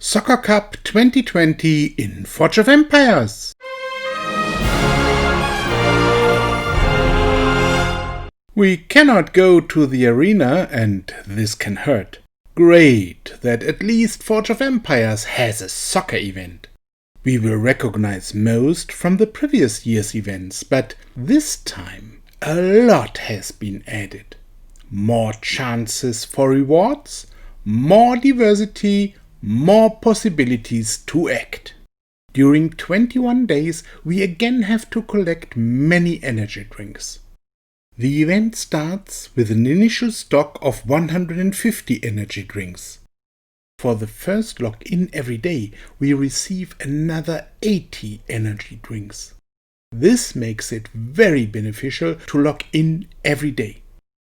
Soccer Cup 2020 in Forge of Empires. We cannot go to the arena and this can hurt. Great that at least Forge of Empires has a soccer event. We will recognize most from the previous year's events, but this time a lot has been added. More chances for rewards, more diversity, more possibilities to act. During 21 days we again have to collect many energy drinks. The event starts with an initial stock of 150 energy drinks. For the first lock-in every day we receive another 80 energy drinks. This makes it very beneficial to lock in every day.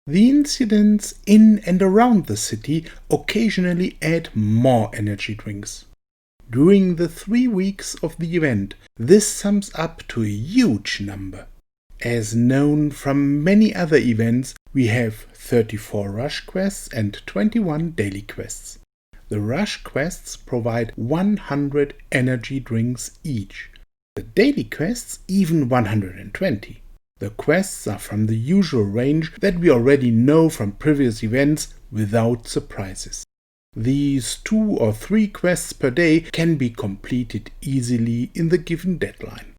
The incidents in and around the city occasionally add more energy drinks. During the 3 weeks of the event, this sums up to a huge number. As known from many other events, we have 34 rush quests and 21 daily quests. The rush quests provide 100 energy drinks each. The daily quests even 120. The quests are from the usual range that we already know from previous events without surprises. These 2 or 3 quests per day can be completed easily in the given deadline.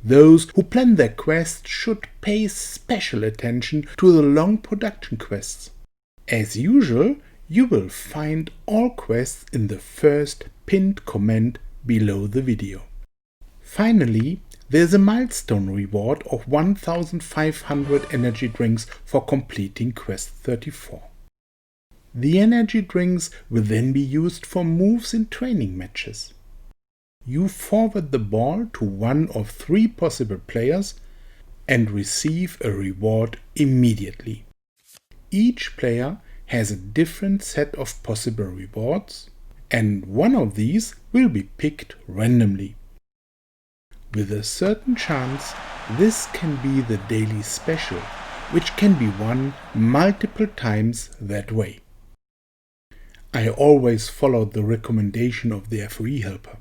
Those who plan their quests should pay special attention to the long production quests. As usual, you will find all quests in the first pinned comment below the video. Finally, there is a milestone reward of 1,500 energy drinks for completing quest 34. The energy drinks will then be used for moves in training matches. You forward the ball to one of 3 possible players and receive a reward immediately. Each player has a different set of possible rewards, and one of these will be picked randomly. With a certain chance, this can be the daily special, which can be won multiple times that way. I always followed the recommendation of the FoE helper.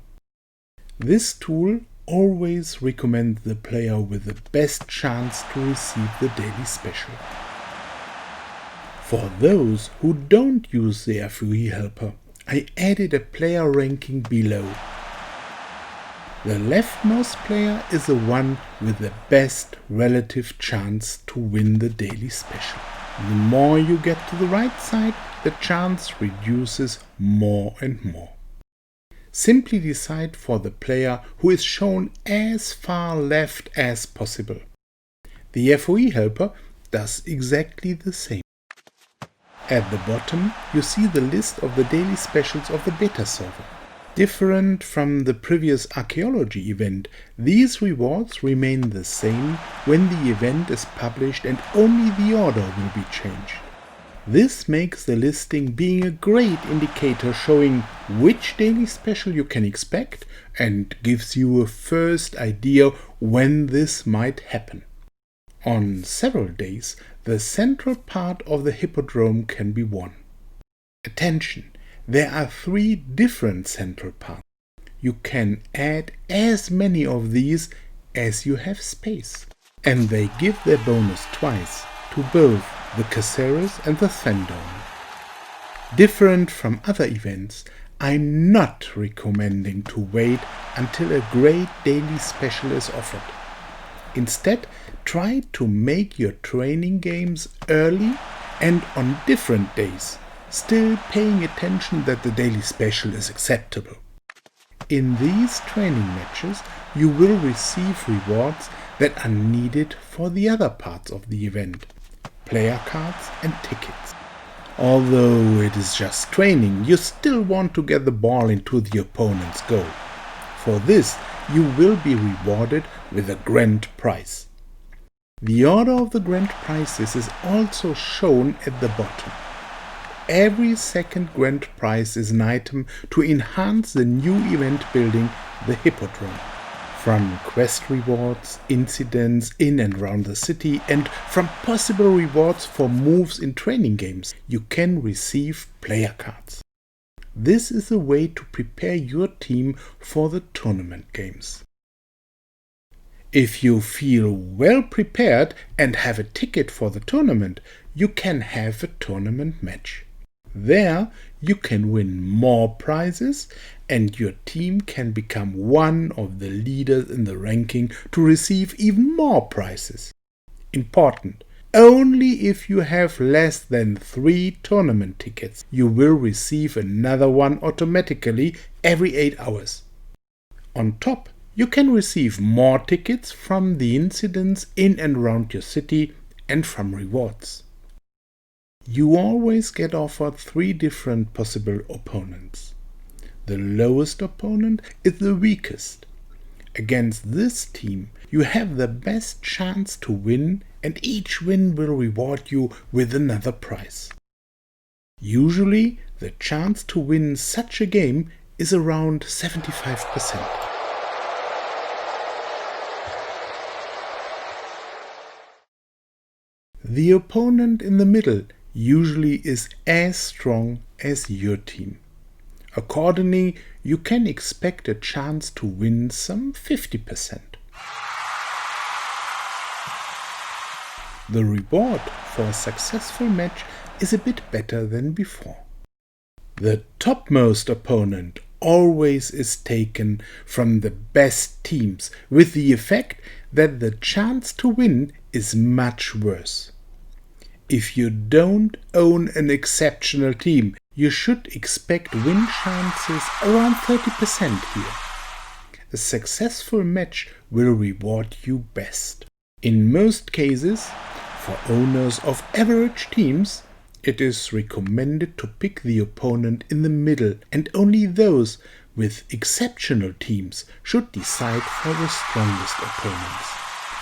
This tool always recommends the player with the best chance to receive the daily special. For those who don't use the FoE helper, I added a player ranking below. The leftmost player is the one with the best relative chance to win the daily special. The more you get to the right side, the chance reduces more and more. Simply decide for the player who is shown as far left as possible. The FoE helper does exactly the same. At the bottom you see the list of the daily specials of the beta server. Different from the previous archaeology event, these rewards remain the same when the event is published and only the order will be changed. This makes the listing being a great indicator showing which daily special you can expect and gives you a first idea when this might happen. On several days, the central part of the Hippodrome can be won. Attention! There are 3 different central parts. You can add as many of these as you have space. And they give their bonus twice to both the Caceres and the Thendome. Different from other events, I'm not recommending to wait until a great daily special is offered. Instead, try to make your training games early and on different days, still paying attention that the daily special is acceptable. In these training matches, you will receive rewards that are needed for the other parts of the event, player cards and tickets. Although it is just training, you still want to get the ball into the opponent's goal. For this, you will be rewarded with a grand prize. The order of the grand prizes is also shown at the bottom. Every second grand prize is an item to enhance the new event building, the Hippodrome. From quest rewards, incidents in and around the city, and from possible rewards for moves in training games, you can receive player cards. This is a way to prepare your team for the tournament games. If you feel well prepared and have a ticket for the tournament, you can have a tournament match. There you can win more prizes and your team can become one of the leaders in the ranking to receive even more prizes. Important: only if you have less than 3 tournament tickets, you will receive another one automatically every 8 hours. On top, you can receive more tickets from the incidents in and around your city and from rewards. You always get offered 3 different possible opponents. The lowest opponent is the weakest. Against this team, you have the best chance to win, and each win will reward you with another prize. Usually, the chance to win such a game is around 75%. The opponent in the middle usually is as strong as your team. Accordingly, you can expect a chance to win some 50%. The reward for a successful match is a bit better than before. The topmost opponent always is taken from the best teams, with the effect that the chance to win is much worse. If you don't own an exceptional team, you should expect win chances around 30% here. A successful match will reward you best. In most cases, for owners of average teams, it is recommended to pick the opponent in the middle, and only those with exceptional teams should decide for the strongest opponents.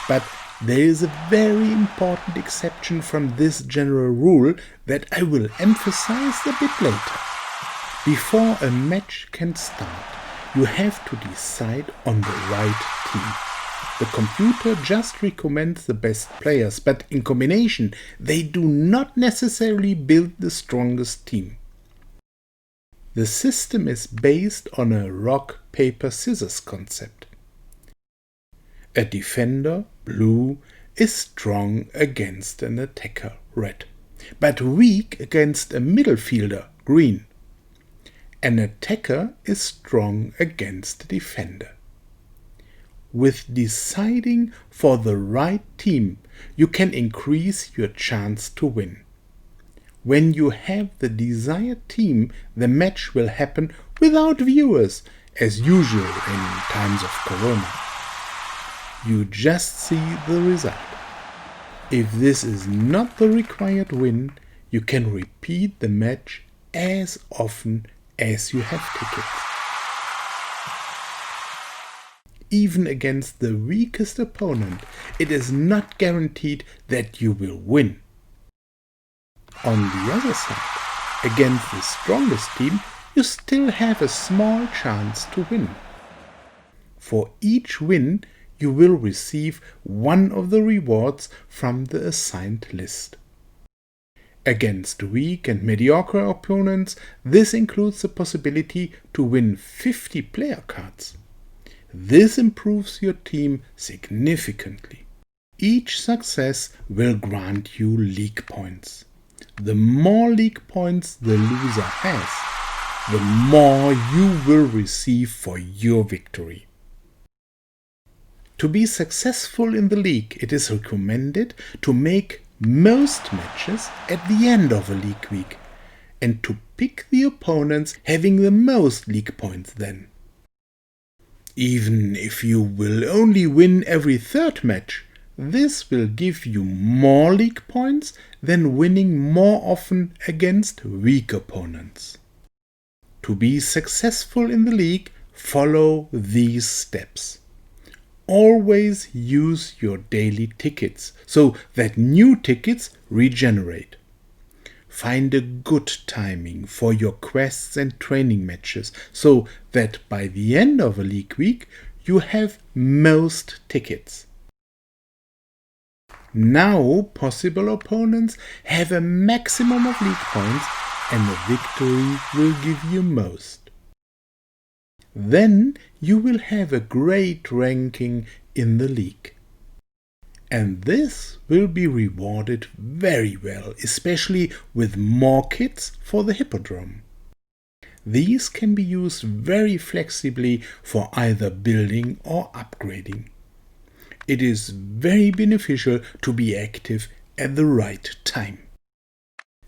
But there is a very important exception from this general rule that I will emphasize a bit later. Before a match can start, you have to decide on the right team. The computer just recommends the best players, but in combination, they do not necessarily build the strongest team. The system is based on a rock, paper, scissors concept. A defender, blue, is strong against an attacker, red, but weak against a midfielder, green. An attacker is strong against a defender. With deciding for the right team, you can increase your chance to win. When you have the desired team, the match will happen without viewers, as usual in times of Corona. You just see the result. If this is not the required win, you can repeat the match as often as you have tickets. Even against the weakest opponent, it is not guaranteed that you will win. On the other side, against the strongest team, you still have a small chance to win. For each win, you will receive one of the rewards from the assigned list. Against weak and mediocre opponents, this includes the possibility to win 50 player cards. This improves your team significantly. Each success will grant you league points. The more league points the loser has, the more you will receive for your victory. To be successful in the league, it is recommended to make most matches at the end of a league week and to pick the opponents having the most league points then. Even if you will only win every 3rd match, this will give you more league points than winning more often against weak opponents. To be successful in the league, follow these steps. Always use your daily tickets so that new tickets regenerate. Find a good timing for your quests and training matches so that by the end of a league week you have most tickets. Now possible opponents have a maximum of league points and a victory will give you most. Then you will have a great ranking in the league. And this will be rewarded very well, especially with more kits for the Hippodrome. These can be used very flexibly for either building or upgrading. It is very beneficial to be active at the right time.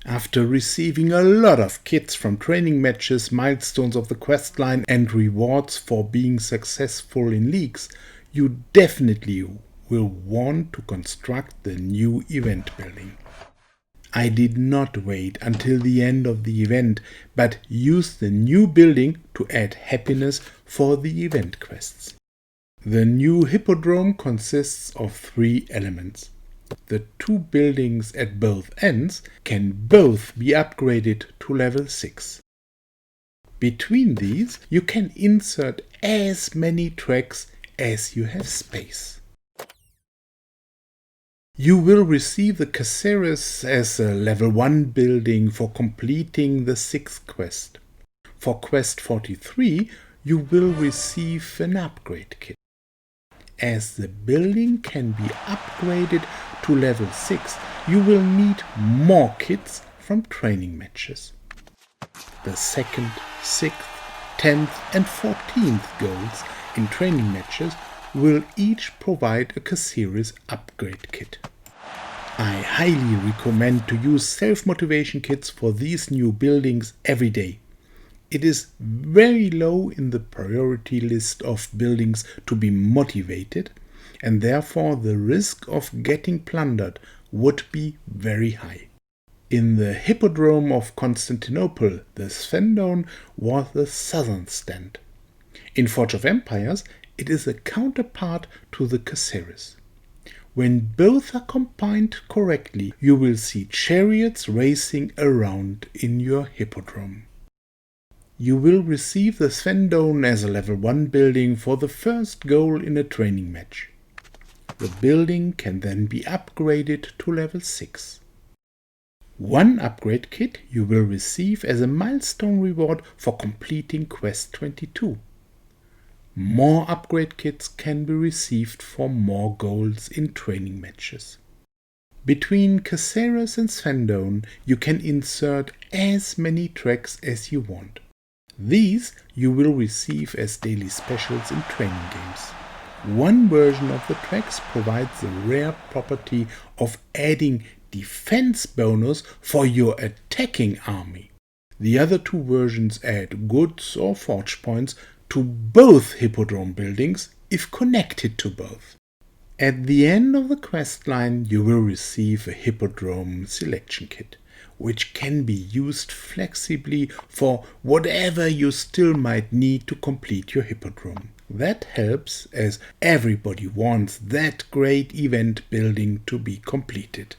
After receiving a lot of kits from training matches, milestones of the quest line and rewards for being successful in leagues, you definitely will want to construct the new event building. I did not wait until the end of the event, but used the new building to add happiness for the event quests. The new Hippodrome consists of 3 elements. The 2 buildings at both ends can both be upgraded to level 6. Between these, you can insert as many tracks as you have space. You will receive the Caceres as a level 1 building for completing the 6th quest. For quest 43, you will receive an upgrade kit. As the building can be upgraded to level 6, you will need more kits from training matches. The 2nd, 6th, 10th and 14th goals in training matches will each provide a Caceres upgrade kit. I highly recommend to use self-motivation kits for these new buildings every day. It is very low in the priority list of buildings to be motivated, and therefore the risk of getting plundered would be very high. In the Hippodrome of Constantinople, the Sphendone was the southern stand. In Forge of Empires, it is a counterpart to the Caceres. When both are combined correctly, you will see chariots racing around in your Hippodrome. You will receive the Sphendone as a level 1 building for the first goal in a training match. The building can then be upgraded to level 6. One upgrade kit you will receive as a milestone reward for completing quest 22. More upgrade kits can be received for more goals in training matches. Between Caceres and Sphendone, you can insert as many tracks as you want. These you will receive as daily specials in training games. One version of the tracks provides the rare property of adding defense bonus for your attacking army. The other 2 versions add goods or forge points to both Hippodrome buildings if connected to both. At the end of the quest line, you will receive a Hippodrome selection kit, which can be used flexibly for whatever you still might need to complete your Hippodrome. That helps as everybody wants that great event building to be completed.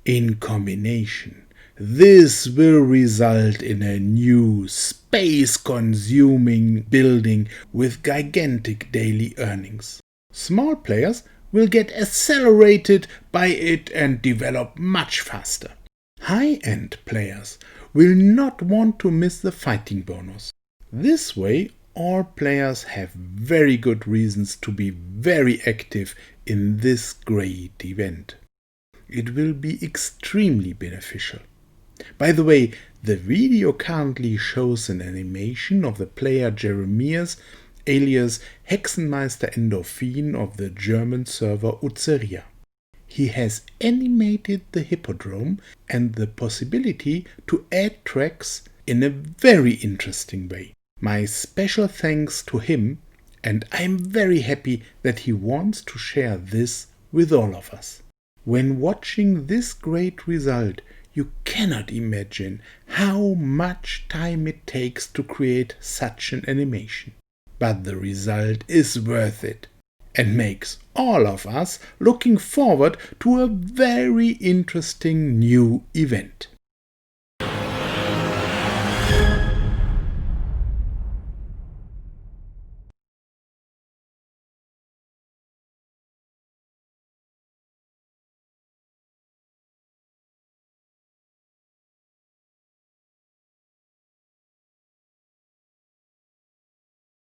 In combination, this will result in a new space-consuming building with gigantic daily earnings. Small players will get accelerated by it and develop much faster. High-end players will not want to miss the fighting bonus. This way, all players have very good reasons to be very active in this great event. It will be extremely beneficial. By the way, the video currently shows an animation of the player Jeremias, alias Hexenmeister.ndorphin of the German server Uceria. He has animated the Hippodrome and the possibility to add tracks in a very interesting way. My special thanks to him, and I'm very happy that he wants to share this with all of us. When watching this great result, you cannot imagine how much time it takes to create such an animation. But the result is worth it and makes all of us looking forward to a very interesting new event.